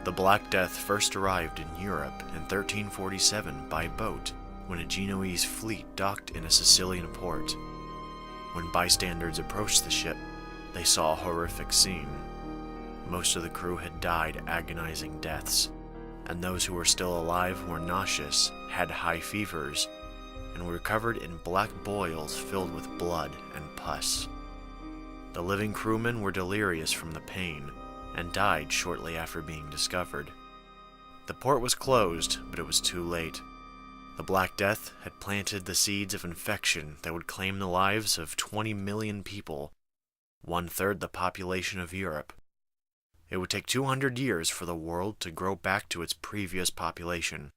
The Black Death first arrived in Europe in 1347 by boat when a Genoese fleet docked in a Sicilian port. When bystanders approached the ship, they saw a horrific scene. Most of the crew had died agonizing deaths, and those who were still alive were nauseous, had high fevers, and were covered in black boils filled with blood and pus. The living crewmen were delirious from the pain, and died shortly after being discovered. The port was closed, but it was too late. The Black Death had planted the seeds of infection that would claim the lives of 20 million people, 1/3 the population of Europe. It would take 200 years for the world to grow back to its previous population.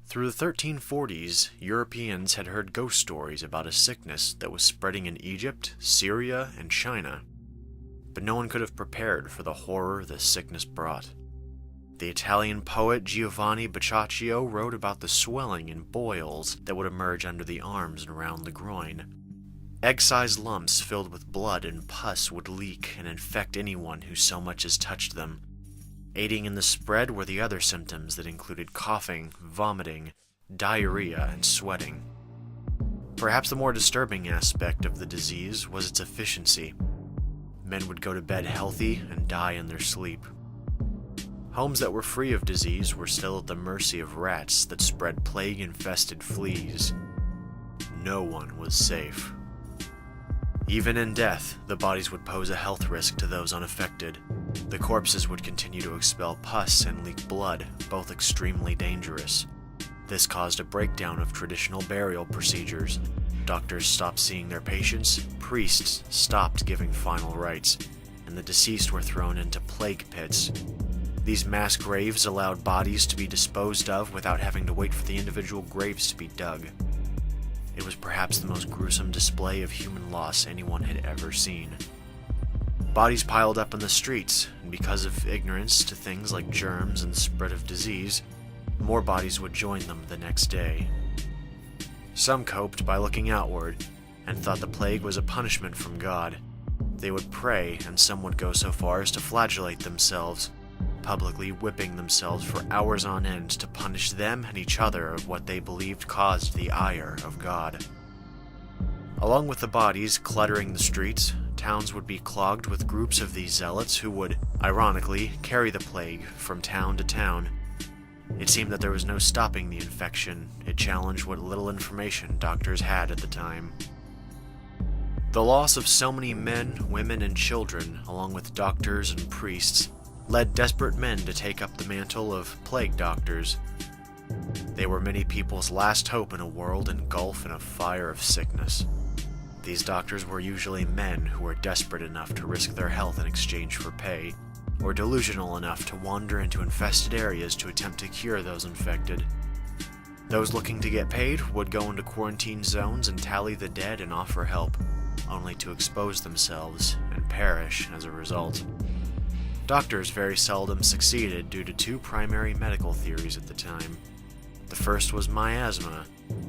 Through the 1340s, Europeans had heard ghost stories about a sickness that was spreading in Egypt, Syria, and China, but no one could have prepared for the horror the sickness brought. The Italian poet Giovanni Boccaccio wrote about the swelling and boils that would emerge under the arms and around the groin. Egg-sized lumps filled with blood and pus would leak and infect anyone who so much as touched them. Aiding in the spread were the other symptoms that included coughing, vomiting, diarrhea, and sweating. Perhaps the more disturbing aspect of the disease was its efficiency. Men would go to bed healthy and die in their sleep. Homes that were free of disease were still at the mercy of rats that spread plague-infested fleas. No one was safe. Even in death, the bodies would pose a health risk to those unaffected. The corpses would continue to expel pus and leak blood, both extremely dangerous. This caused a breakdown of traditional burial procedures. Doctors stopped seeing their patients, priests stopped giving final rites, and the deceased were thrown into plague pits. These mass graves allowed bodies to be disposed of without having to wait for the individual graves to be dug. It was perhaps the most gruesome display of human loss anyone had ever seen. Bodies piled up in the streets, and because of ignorance to things like germs and the spread of disease, more bodies would join them the next day. Some coped by looking outward, and thought the plague was a punishment from God. They would pray, and some would go so far as to flagellate themselves, publicly whipping themselves for hours on end to punish them and each other of what they believed caused the ire of God. Along with the bodies cluttering the streets, towns would be clogged with groups of these zealots who would, ironically, carry the plague from town to town. It seemed that there was no stopping the infection. It challenged what little information doctors had at the time. The loss of so many men, women, and children, along with doctors and priests, led desperate men to take up the mantle of plague doctors. They were many people's last hope in a world engulfed in a fire of sickness. These doctors were usually men who were desperate enough to risk their health in exchange for pay, or delusional enough to wander into infested areas to attempt to cure those infected. Those looking to get paid would go into quarantine zones and tally the dead and offer help, only to expose themselves and perish as a result. Doctors very seldom succeeded due to two primary medical theories at the time. The first was miasma,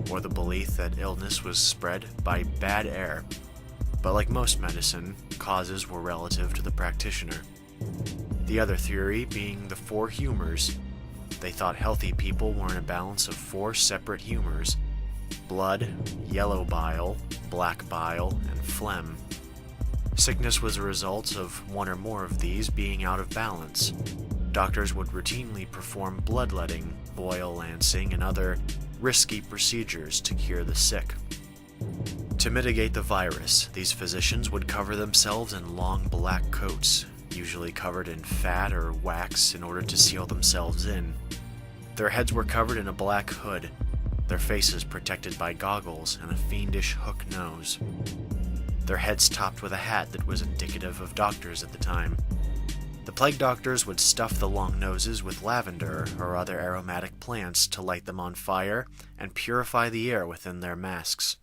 or the belief that illness was spread by bad air, but like most medicine, causes were relative to the practitioner. The other theory being the four humors. They thought healthy people were in a balance of four separate humors: blood, yellow bile, black bile, and phlegm. Sickness was a result of one or more of these being out of balance. Doctors would routinely perform bloodletting, boil lancing, and other risky procedures to cure the sick. To mitigate the virus, these physicians would cover themselves in long black coats, usually covered in fat or wax in order to seal themselves in. Their heads were covered in a black hood, their faces protected by goggles and a fiendish hook nose. Their heads topped with a hat that was indicative of doctors at the time. The plague doctors would stuff the long noses with lavender or other aromatic plants to light them on fire and purify the air within their masks.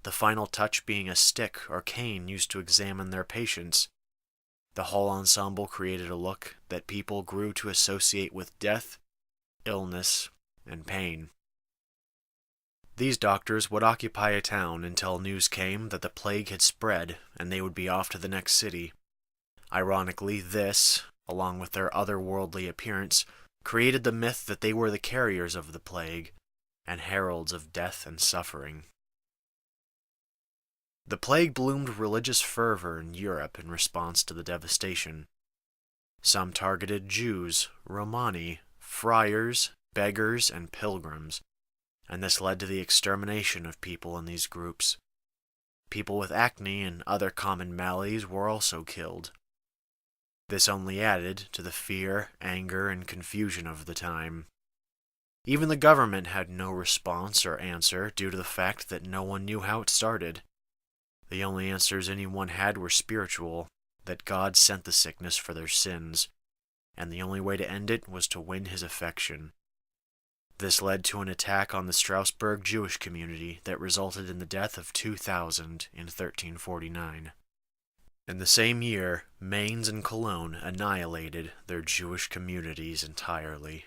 The final touch being a stick or cane used to examine their patients. The whole ensemble created a look that people grew to associate with death, illness, and pain. These doctors would occupy a town until news came that the plague had spread and they would be off to the next city. Ironically, this, along with their otherworldly appearance, created the myth that they were the carriers of the plague and heralds of death and suffering. The plague bloomed religious fervor in Europe in response to the devastation. Some targeted Jews, Romani, friars, beggars, and pilgrims, and this led to the extermination of people in these groups. People with acne and other common maladies were also killed. This only added to the fear, anger, and confusion of the time. Even the government had no response or answer due to the fact that no one knew how it started. The only answers anyone had were spiritual, that God sent the sickness for their sins, and the only way to end it was to win his affection. This led to an attack on the Strasbourg Jewish community that resulted in the death of 2,000 in 1349. In the same year, Mainz and Cologne annihilated their Jewish communities entirely.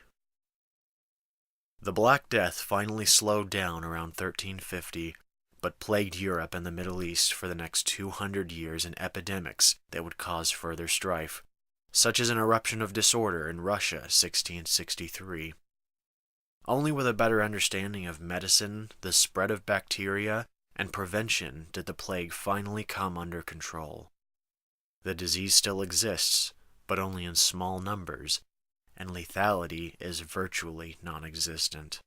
The Black Death finally slowed down around 1350, but plagued Europe and the Middle East for the next 200 years in epidemics that would cause further strife, such as an eruption of disorder in Russia 1663. Only with a better understanding of medicine, the spread of bacteria, and prevention did the plague finally come under control. The disease still exists, but only in small numbers, and lethality is virtually non-existent.